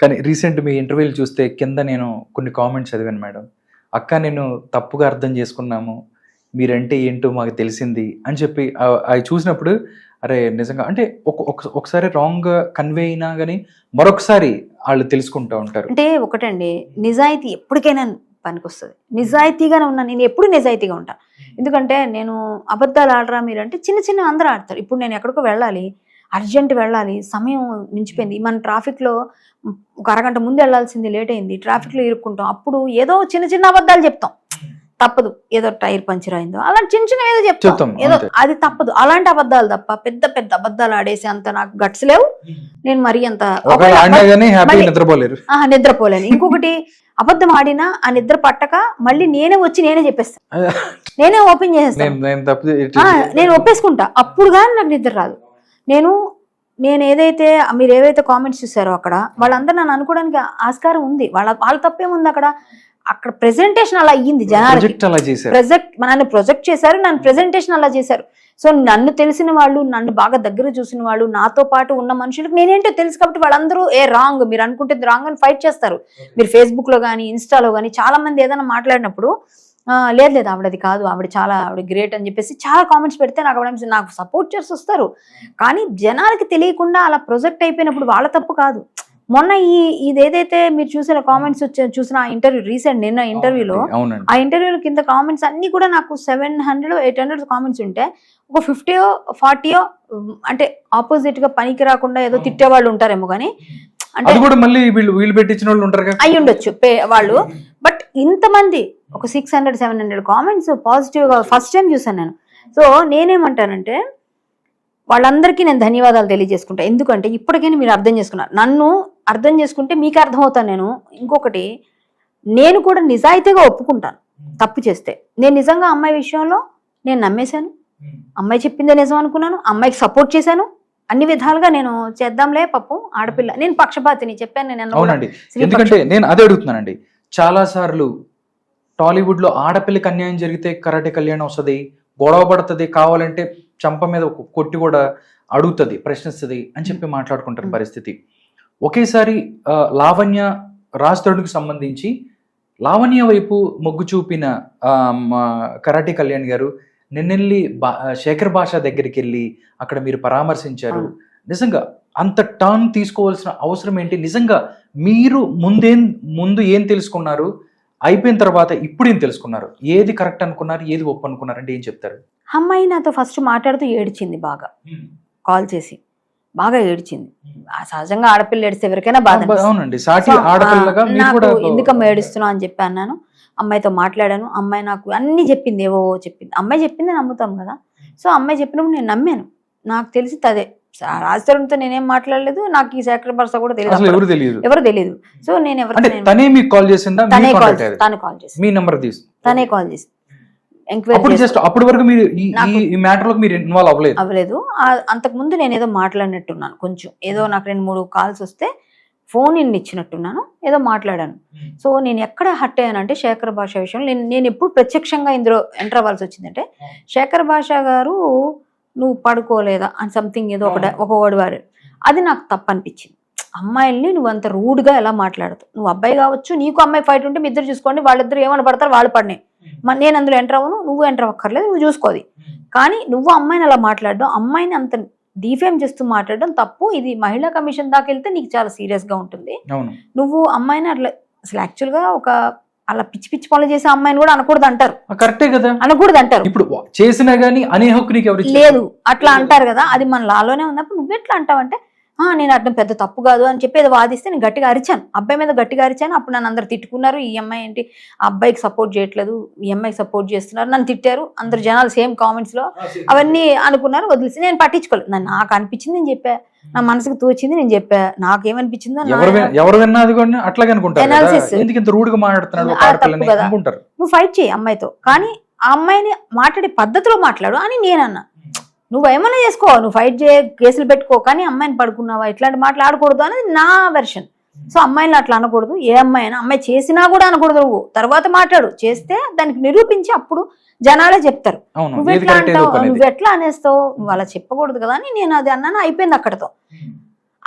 కానీ రీసెంట్ మీ ఇంటర్వ్యూలు చూస్తే కింద నేను కొన్ని కామెంట్స్ చదివాను మేడం. అక్క నేను తప్పుగా అర్థం చేసుకున్నాము, మీరంటే ఏంటో మాకు తెలిసింది అని చెప్పి అవి చూసినప్పుడు అరే నిజంగా అంటే ఒకసారి రాంగ్ కన్వే అయినా కానీ మరొకసారి వాళ్ళు తెలుసుకుంటూ ఉంటారు. అంటే ఒకటండి, నిజాయితీ ఎప్పటికైనా పనికొస్తుంది. నిజాయితీగానే ఉన్నా, నేను ఎప్పుడు నిజాయితీగా ఉంటాను. ఎందుకంటే నేను అబద్ధాలు ఆడరా మీరు అంటే చిన్న చిన్న అందరూ ఆడతారు. ఇప్పుడు నేను ఎక్కడికో వెళ్ళాలి, అర్జెంట్ వెళ్ళాలి, సమయం మించిపోయింది, మన ట్రాఫిక్లో ఒక అరగంట ముందు వెళ్ళాల్సింది లేట్ అయింది, ట్రాఫిక్లో ఇరుక్కుంటాం, అప్పుడు ఏదో చిన్న చిన్న అబద్ధాలు చెప్తాం, తప్పదు. ఏదో టైర్ పంచర్ అయిందో అలా చిన్న చిన్న ఏదో చెప్తాం, ఏదో అది తప్పదు. అలాంటి అబద్ధాలు తప్ప పెద్ద పెద్ద అబద్ధాలు ఆడేసి అంత నాకు గట్స్ లేవు. నేను మరీ అంత నిద్రపోలేను. ఇంకొకటి అబద్ధం ఆడినా ఆ నిద్ర పట్టక మళ్ళీ నేనే వచ్చి నేనే చెప్పేస్తాను, నేనే ఓపెన్ చేసేస్తాను, నేను ఒప్పేసుకుంటా. అప్పుడు కానీ నాకు నిద్ర రాదు. నేను ఏదైతే మీరు ఏవైతే కామెంట్స్ చూసారో అక్కడ వాళ్ళందరూ నన్ను అనుకోవడానికి ఆస్కారం ఉంది. వాళ్ళ తప్పేముంది అక్కడ ప్రెజెంటేషన్ అలా అయ్యింది, జనాలకి నన్ను ప్రొజెక్ట్ చేశారు, నన్ను ప్రెజెంటేషన్ అలా చేశారు. సో నన్ను తెలిసిన వాళ్ళు, నన్ను బాగా దగ్గర చూసిన వాళ్ళు, నాతో పాటు ఉన్న మనుషులకు నేనేంటో తెలుసు కాబట్టి వాళ్ళందరూ రాంగ్, మీరు అనుకుంటే రాంగ్ అని ఫైట్ చేస్తారు. మీరు ఫేస్బుక్ లో కానీ ఇన్స్టాలో కానీ చాలా మంది ఏదైనా మాట్లాడినప్పుడు లేదు ఆవిడది కాదు, ఆవిడ గ్రేట్ అని చెప్పేసి చాలా కామెంట్స్ పెడితే నాకు సపోర్ట్ చేసి వస్తారు. కానీ జనాలకి తెలియకుండా అలా ప్రొజెక్ట్ అయిపోయినప్పుడు వాళ్ళ తప్పు కాదు. మొన్న ఇది ఏదైతే మీరు చూసిన కామెంట్స్ చూసిన ఇంటర్వ్యూ రీసెంట్ నిన్న ఇంటర్వ్యూలో, ఆ ఇంటర్వ్యూలో కింద కామెంట్స్ అన్ని కూడా నాకు 700-800 కామెంట్స్ ఉంటే ఒక 50-40 అంటే ఆపోజిట్ గా పనికి రాకుండా ఏదో తిట్టేవాళ్ళు ఉంటారేమో కానీ అంటే అయి ఉండొచ్చు వాళ్ళు. బట్ ఇంతమంది ఒక 600-700 కామెంట్స్ పాజిటివ్ గా ఫస్ట్ టైం చూసాను నేను. సో నేనేమంటానంటే వాళ్ళందరికీ నేను ధన్యవాదాలు తెలియజేసుకుంటా. ఎందుకంటే ఇప్పటికైనా మీరు అర్థం చేసుకున్నారు, నన్ను అర్థం చేసుకుంటే మీకు అర్థమవుతాను నేను. ఇంకొకటి, నేను కూడా నిజాయితీగా ఒప్పుకుంటాను తప్పు చేస్తే. నేను నిజంగా అమ్మాయి విషయంలో నేను నమ్మేశాను, అమ్మాయి చెప్పిందే నిజం అనుకున్నాను, అమ్మాయికి సపోర్ట్ చేశాను, అన్ని విధాలుగా నేను చేద్దాంలే పప్పు ఆడపిల్ల, నేను పక్షపాతిని చెప్పాను. నేను అవునండి, ఎందుకంటే నేను అదే అడుగుతున్నానండి. చాలా సార్లు టాలీవుడ్ లో ఆడపిల్లకి అన్యాయం జరిగితే కరాటే కళ్యాణం వస్తుంది, గొడవ పడుతుంది, కావాలంటే చంప మీద కొట్టి కూడా అడుగుతుంది, ప్రశ్నిస్తుంది అని చెప్పి మాట్లాడుకుంటారు పరిస్థితి. ఒకేసారి లావణ్య రాజ్-తరుణ్కి సంబంధించి లావణ్య వైపు మొగ్గు చూపిన కరాటే కళ్యాణ్ గారు నిన్నెళ్ళి శేఖర్ భాష దగ్గరికి వెళ్ళి అక్కడ మీరు పరామర్శించారు. నిజంగా అంత టర్న్ తీసుకోవాల్సిన అవసరం ఏంటి? నిజంగా మీరు ముందు ఏం తెలుసుకున్నారు, అయిపోయిన తర్వాత ఇప్పుడు ఏం తెలుసుకున్నారు, ఏది కరెక్ట్ అనుకున్నారు, ఏది ఒప్పు అనుకున్నారు అంటే ఏం చెప్తారు? అమ్మాయి నాతో ఫస్ట్ మాట్లాడుతూ ఏడ్చింది, బాగా కాల్ చేసి బాగా ఏడ్చింది. సహజంగా ఆడపిల్ల ఏడిస్తే ఎవరికైనా బాధ. నాకు ఎందుకమ్మా ఏడుస్తున్నావు అని చెప్పి అన్నాను. అమ్మాయితో మాట్లాడాను, అమ్మాయి నాకు అన్ని చెప్పింది, ఏవో చెప్పింది. అమ్మాయి చెప్పింది నమ్ముతాం కదా. సో అమ్మాయి చెప్పినప్పుడు నేను నమ్మాను. నాకు తెలిసి అదే రాజ్-తరుణ్తో నేనేం మాట్లాడలేదు, నాకు ఈ శేఖర్ భాష కూడా తెలియదు, ఎవరు తెలియదు. సో నేను తనే కాల్ చేసి అవ్వలేదు. అంతకు ముందు నేను ఏదో మాట్లాడినట్టున్నాను, కొంచెం ఏదో నాకు 2-3 కాల్స్ వస్తే ఫోన్ ఇచ్చినట్టున్నాను, ఏదో మాట్లాడాను. సో నేను ఎక్కడ హర్ట్ అయ్యానంటే శేఖర్ భాష విషయంలో నేను ఎప్పుడు ప్రత్యక్షంగా ఇందులో ఎంటర్ అవ్వాల్సి వచ్చిందంటే, శేఖర్ భాష గారు నువ్వు పడుకోలేదా అని సంథింగ్ ఏదో ఒక వర్డ్ వారు, అది నాకు తప్పు అనిపించింది. అమ్మాయిల్ని నువ్వు అంత రూడ్గా ఎలా మాట్లాడతావు? నువ్వు అబ్బాయి కావచ్చు, నీకు అమ్మాయి ఫైట్ ఉంటే మీ ఇద్దరు చూసుకోండి, వాళ్ళిద్దరు ఏమైనా పడతారు, వాళ్ళు పడినాయి, నేను అందులో ఎంటర్ అవ్వను, నువ్వు ఎంటర్ అవ్వక్కర్లేదు, నువ్వు చూసుకోది. కానీ నువ్వు అమ్మాయిని అలా మాట్లాడడం, అమ్మాయిని అంత డిఫేమ్ చేస్తూ మాట్లాడడం తప్పు. ఇది మహిళా కమిషన్ దాకా వెళ్తే నీకు చాలా సీరియస్ గా ఉంటుంది. నువ్వు అమ్మాయిని అట్లా అసలు యాక్చువల్ గా ఒక అలా పిచ్చి పిచ్చి పనులు చేసే అమ్మాయిని కూడా అనకూడదు అంటారు. కరెక్టే కదా, అనకూడదు అంటారు. ఇప్పుడు చేసినా గానీ అనే హక్కు నీకు ఎవరు లేదు అట్లా అంటారు కదా, అది మన లాలోనే ఉన్నప్పుడు నువ్వు ఎట్లా అంటావంటే నేను అర్థం పెద్ద తప్పు కాదు అని చెప్పి ఏదో వాదిస్తే నేను గట్టిగా అరిచాను, అబ్బాయి మీద గట్టిగా అరిచాను. అప్పుడు నన్ను అందరు తిట్టుకున్నారు, ఈ అమ్మాయి ఏంటి ఆ అబ్బాయికి సపోర్ట్ చేయట్లేదు, ఈ అమ్మాయికి సపోర్ట్ చేస్తున్నారు, నన్ను తిట్టారు అందరు జనాలు సేమ్ కామెంట్స్ లో, అవన్నీ అనుకున్నారు, వదిలేసి నేను పట్టించుకోలేదు. నాకు అనిపించింది నేను చెప్పా, నా మనసుకు తోచింది నేను చెప్పా, నాకేమనిపించిందో నువ్వు ఫైట్ చేయి అమ్మాయితో, కానీ ఆ అమ్మాయిని మాట్లాడే పద్ధతిలో మాట్లాడు అని నేనన్నా. నువ్వు ఏమైనా చేసుకో, నువ్వు ఫైట్ చేయ, కేసులు పెట్టుకో, కానీ అమ్మాయిని పడుకున్నావా ఇట్లాంటి మాటలు ఆడకూడదు అనేది నా వెర్షన్. సో అమ్మాయిని అట్లా అనకూడదు, ఏ అమ్మాయి అయినా, అమ్మాయి చేసినా కూడా అనకూడదు. నువ్వు తర్వాత మాట్లాడు, చేస్తే దానికి నిరూపించి అప్పుడు జనాలే చెప్తారు. నువ్వు ఎట్లా అంటావు, నువ్వు ఎట్లా అనేస్తావు, నువ్వు అలా చెప్పకూడదు కదా అని నేను అది అన్నాను, అయిపోయింది అక్కడతో.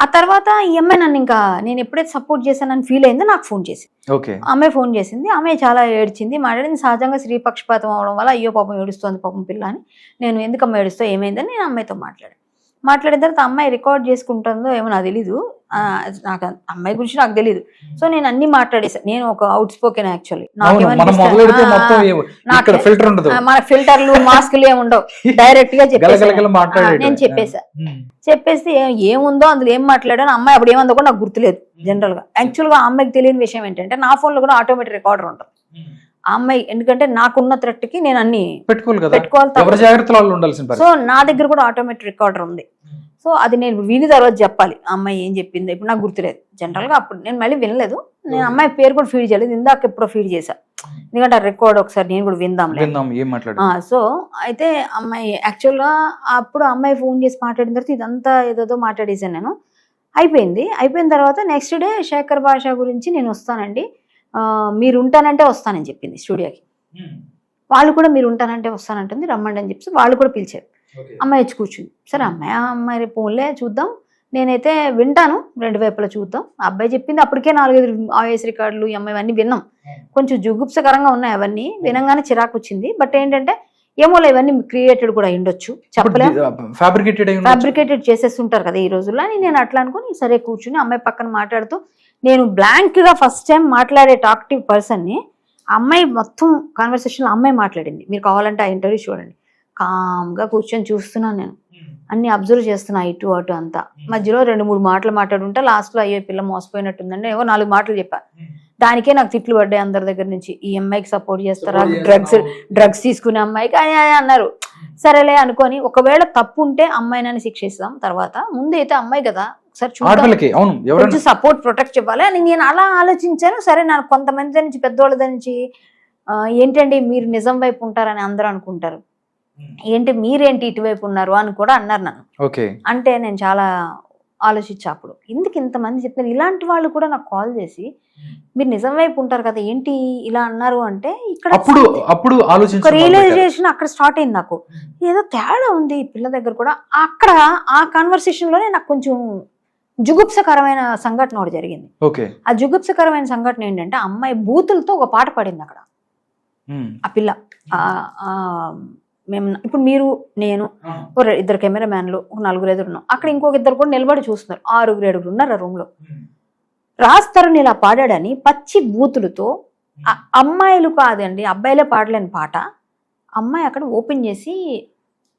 ఆ తర్వాత ఈ అమ్మాయి నన్ను ఇంకా నేను ఎప్పుడైతే సపోర్ట్ చేశానని ఫీల్ అయిందో నాకు ఫోన్ చేసింది. ఓకే. అమ్మాయి ఫోన్ చేసింది. అమ్మాయి చాలా ఏడ్చింది, మాట్లాడింది. సహజంగా స్త్రీ పక్షపాతం అవడం వల్ల అయ్యో పాపం ఏడుస్తోంది పాపం పిల్ల అని, నేను ఎందుకమ్మా ఏడుస్తావు ఏమైందని నేను అమ్మాయితో మాట్లాడిన తర్వాత అమ్మాయి రికార్డ్ చేసుకుంటుందో ఏమో నాకు తెలీదు, నాకు అమ్మాయి గురించి నాకు తెలీదు. సో నేను అన్ని మాట్లాడేసాను. నేను ఒక అవుట్ స్పోకెన్ యాక్చువల్లీ. మన ఫిల్టర్లు మాస్కులు ఏమి ఉండవు, డైరెక్ట్ గా నేను చెప్పేసి ఏముందో అందులో ఏం మాట్లాడాను. అమ్మాయి అప్పుడు ఏమందో కూడా నాకు గుర్తులేదు. జనరల్ గా యాక్చువల్ గా అమ్మాయికి తెలియని విషయం ఏంటంటే నా ఫోన్ లో కూడా ఆటోమేటిక్ రికార్డర్ ఉంటుంది. ఆ అమ్మాయి ఎందుకంటే నాకున్న థ్రెట్ కి నేను అన్ని పెట్టుకోవాలి. సో నా దగ్గర కూడా ఆటోమేటిక్ రికార్డర్ ఉంది. సో అది నేను విని తర్వాత చెప్పాలి ఆ అమ్మాయి ఏం చెప్పింది. ఇప్పుడు నాకు గుర్తులేదు జనరల్ గా, అప్పుడు నేను మళ్ళీ వినలేదు. నేను అమ్మాయి పేరు కూడా ఫీడ్ చేయలేదు, ఇందాక ఎప్పుడో ఫీడ్ చేశా. ఎందుకంటే ఆ రికార్డ్ ఒకసారి నేను కూడా విందాం. సో అయితే అమ్మాయి యాక్చువల్ గా అప్పుడు అమ్మాయి ఫోన్ చేసి మాట్లాడిన తర్వాత ఇదంతా ఏదో మాట్లాడేసాను నేను. అయిపోయిన తర్వాత నెక్స్ట్ డే శేఖర్ భాష గురించి నేను వస్తానండి, మీరు ఉంటానంటే వస్తానని చెప్పింది స్టూడియోకి. వాళ్ళు కూడా మీరు ఉంటానంటే వస్తానంటుంది, రమ్మండి అని చెప్పి వాళ్ళు కూడా పిలిచారు. అమ్మాయి వచ్చి కూర్చుంది. సరే అమ్మాయి రేపు పోన్లే చూద్దాం, నేనైతే వింటాను, రెండు వైపులా చూద్దాం. అబ్బాయి చెప్పింది అప్పటికే 4-5 వాయిస్ రికార్డులు ఈ అమ్మాయి అన్నీ విన్నాం. కొంచెం జుగుప్సకరంగా ఉన్నాయి అవన్నీ, వినంగానే చిరాకు వచ్చింది. బట్ ఏంటంటే ఏమోలే ఇవన్నీ క్రియేటెడ్ కూడా అయ్యుండొచ్చు, చెప్పలేం, ఫ్యాబ్రికేటెడ్ చేసేస్తుంటారు కదా ఈ రోజుల్లో అని నేను అట్లా అనుకుని సరే కూర్చుని అమ్మాయి పక్కన మాట్లాడుతూ, నేను బ్లాంక్ గా ఫస్ట్ టైం మాట్లాడే టాక్టివ్ పర్సన్ని అమ్మాయి మొత్తం కాన్వర్సేషన్ అమ్మాయి మాట్లాడింది. మీరు కావాలంటే ఆ ఇంటర్వ్యూ చూడండి. కామ్గా కూర్చొని చూస్తున్నాను నేను, అన్ని అబ్జర్వ్ చేస్తున్నా ఇటు అటు అంతా. మధ్యలో 2-3 మాటలు మాట్లాడుంటా, లాస్ట్లో అయ్యో పిల్ల మోసపోయినట్టుందండి ఏవో 4 మాటలు చెప్పా. దానికే నాకు తిట్లు పడ్డాయి అందరి దగ్గర నుంచి. ఈ అమ్మాయికి సపోర్ట్ చేస్తారా, డ్రగ్స్ తీసుకునే అమ్మాయికి అని అన్నారు. సరేలే అనుకొని ఒకవేళ తప్పు ఉంటే అమ్మాయినని శిక్షిస్తాం, తర్వాత ముందు అయితే అమ్మాయి కదా కొంచెం సపోర్ట్ ప్రొటెక్ట్ ఇవ్వాలి అని నేను అలా ఆలోచించాను. సరే నాకు కొంతమంది నుంచి పెద్దోళ్ళ నుంచి ఏంటండి మీరు నిజం వైపు ఉంటారని అందరూ అనుకుంటారు, ఏంటి మీరేంటి ఇటువైపు ఉన్నారు అని కూడా అన్నారు నన్ను. అంటే నేను చాలా ఆలోచించా అప్పుడు, ఎందుకు ఇంతమంది చెప్తున్నారు. ఇలాంటి వాళ్ళు కూడా నాకు కాల్ చేసి మీరు నిజం వైపు ఉంటారు కదా ఏంటి ఇలా అన్నారు అంటే ఇక్కడ ఒక రియలైజేషన్ అక్కడ స్టార్ట్ అయింది. నాకు ఏదో తేడా ఉంది ఈ పిల్ల దగ్గర కూడా. అక్కడ ఆ కాన్వర్సేషన్ లోనే నాకు కొంచెం జుగుప్సకరమైన సంఘటన ఒకటి జరిగింది. ఆ జుగుప్సకరమైన సంఘటన ఏంటంటే అమ్మాయి బూతులతో ఒక పాట పాడింది అక్కడ. ఆ పిల్ల మేము ఇప్పుడు మీరు నేను 2 కెమెరా మ్యాన్లు 4-5 ఉన్నాం, అక్కడ ఇంకొక 2 కూడా నిలబడి చూస్తున్నారు, 6-7 ఉన్నారు ఆ రూమ్ లో. రాస్తారని ఇలా పాడాడని పచ్చి బూతులతో, అమ్మాయిలు కాదండి అబ్బాయిలే పాడలేని పాట అమ్మాయి అక్కడ ఓపెన్ చేసి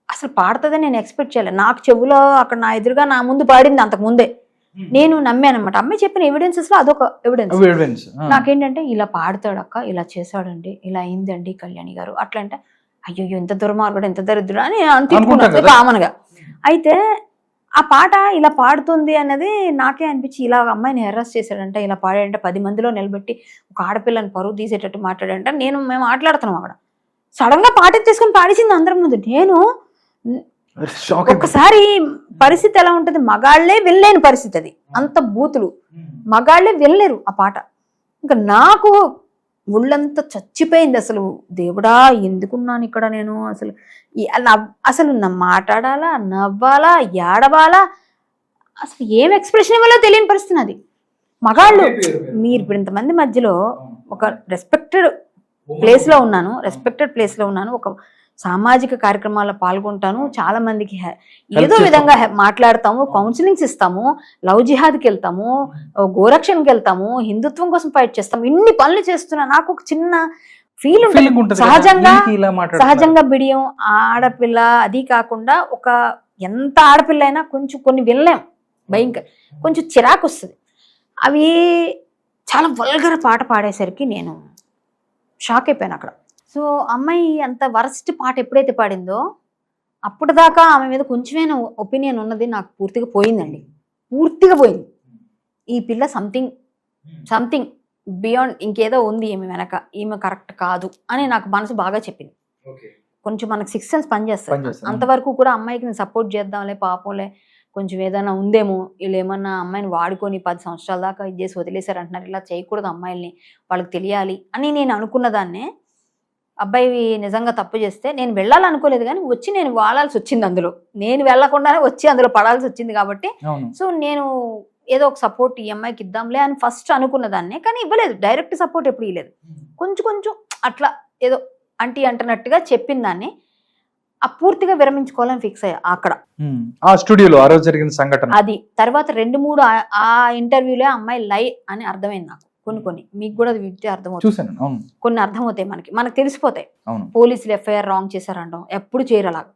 అసలు పాడుతుందని నేను ఎక్స్పెక్ట్ చేయలేదు. నాకు చెవులో అక్కడ నా ఎదురుగా నా ముందు పాడింది అంతకు ముందే, నేను నమ్మాను అనమాట. అమ్మాయి చెప్పిన ఎవిడెన్సెస్ లో అదొక ఎవిడెన్స్. నాకేంటంటే ఇలా పాడతాడు అక్క, ఇలా చేశాడండి, ఇలా అయిందండి కళ్యాణి గారు అట్లా అంటే, అయ్యో ఎంత దుర్మార్గుడు ఎంత దరిద్రుడు అని అనుకుంటున్నాను కామన్ గా. అయితే ఆ పాట ఇలా పాడుతుంది అన్నది నాకే అనిపించి, ఇలా అమ్మాయిని హెరాస్ చేశాడంటే, ఇలా పాడాడంటే, 10 మందిలో నిలబెట్టి ఒక ఆడపిల్లని పరువు తీసేటట్టు మాట్లాడంటే, మేము మాట్లాడుతున్నాం అక్కడ. సడన్ గా పాట తీసుకొని పాడేసింది అందరి ముందు. నేను ఒకసారి పరిస్థితి ఎలా ఉంటుంది, మగాళ్లే వినలేని పరిస్థితి అది, అంత బూతులు, మగాళ్లే వినలేరు ఆ పాట. ఇంకా నాకు ఒళ్ళంతా చచ్చిపోయింది. అసలు దేవుడా ఎందుకున్నాను ఇక్కడ నేను, అసలు మాట్లాడాలా, నవ్వాలా, ఏడవాలా, అసలు ఏం ఎక్స్ప్రెషన్ ఇవ్వాలో తెలియని పరిస్థితి అది. మగాళ్ళు మీరు ఇప్పుడు ఇంతమంది మధ్యలో ఒక రెస్పెక్టెడ్ ప్లేస్ లో ఉన్నాను, ఒక సామాజిక కార్యక్రమాల్లో పాల్గొంటాను, చాలా మందికి ఏదో విధంగా మాట్లాడతాము, కౌన్సిలింగ్స్ ఇస్తాము, లవ్ జిహాద్కి వెళ్తాము, గోరక్షణకి వెళ్తాము, హిందుత్వం కోసం ఫైట్ చేస్తాము, ఇన్ని పనులు చేస్తున్నా నాకు ఒక చిన్న ఫీల్ ఉంటుంది. సహజంగా బిడియం ఆడపిల్ల, అది కాకుండా ఒక ఎంత ఆడపిల్ల అయినా కొంచెం కొన్ని వినలేం, భయంకర కొంచెం చిరాకు వస్తుంది. అవి చాలా వల్గర్ పాట పాడేసరికి నేను షాక్ అయిపోయాను అక్కడ. సో అమ్మాయి అంత వరస్ట్ పాట ఎప్పుడైతే పాడిందో అప్పటిదాకా ఆమె మీద కొంచెమైనా ఒపీనియన్ ఉన్నది నాకు పూర్తిగా పోయిందండి, పూర్తిగా పోయింది. ఈ పిల్ల సంథింగ్ బియాండ్ ఇంకేదో ఉంది ఈమె వెనక, ఈమె కరెక్ట్ కాదు అని నాకు మనసు బాగా చెప్పింది. కొంచెం మనకు 6 సెన్స్ పనిచేస్తుంది. అంతవరకు కూడా అమ్మాయికి నేను సపోర్ట్ చేద్దాంలే, పాపంలే కొంచెం ఏదైనా ఉందేమో, వీళ్ళు ఏమన్నా అమ్మాయిని వాడుకొని 10 సంవత్సరాల దాకా ఇది చేసి వదిలేశారు అంటున్నారు, ఇలా చేయకూడదు అమ్మాయిల్ని, వాళ్ళకి తెలియాలి అని నేను అనుకున్న దాన్నే అబ్బాయి నిజంగా తప్పు చేస్తే నేను వెళ్ళాలనుకోలేదు, కానీ వచ్చి నేను వాడాల్సి వచ్చింది, అందులో నేను వెళ్లకుండానే వచ్చి అందులో పడాల్సి వచ్చింది కాబట్టి అవును. సో నేను ఏదో ఒక సపోర్ట్ ఈ అమ్మాయికి ఇద్దాంలే అని ఫస్ట్ అనుకున్న దాన్నే, కానీ ఇవ్వలేదు, డైరెక్ట్ సపోర్ట్ ఎప్పుడు ఇవ్వలేదు, కొంచెం కొంచెం అట్లా ఏదో అంటీ అంటున్నట్టుగా చెప్పిన దాన్ని ఆ పూర్తిగా విరమించుకోవాలని ఫిక్స్ అయ్యా అక్కడ ఆ స్టూడియోలో ఆ రోజు జరిగిన సంఘటన. అది తర్వాత 2-3 ఆ ఇంటర్వ్యూలో అమ్మాయి లై అని అర్థమైంది నాకు. కొన్ని మీకు కూడా అది వింటే అర్థమవుతుంది, చూసాను. అవును కొన్ని అర్థమవుతాయి, మనకి తెలిసిపోతాయి. అవును. పోలీసులు ఎఫ్ఐఆర్ రాంగ్ చేశారంటాం, ఎప్పుడు చేయరు అలాగా.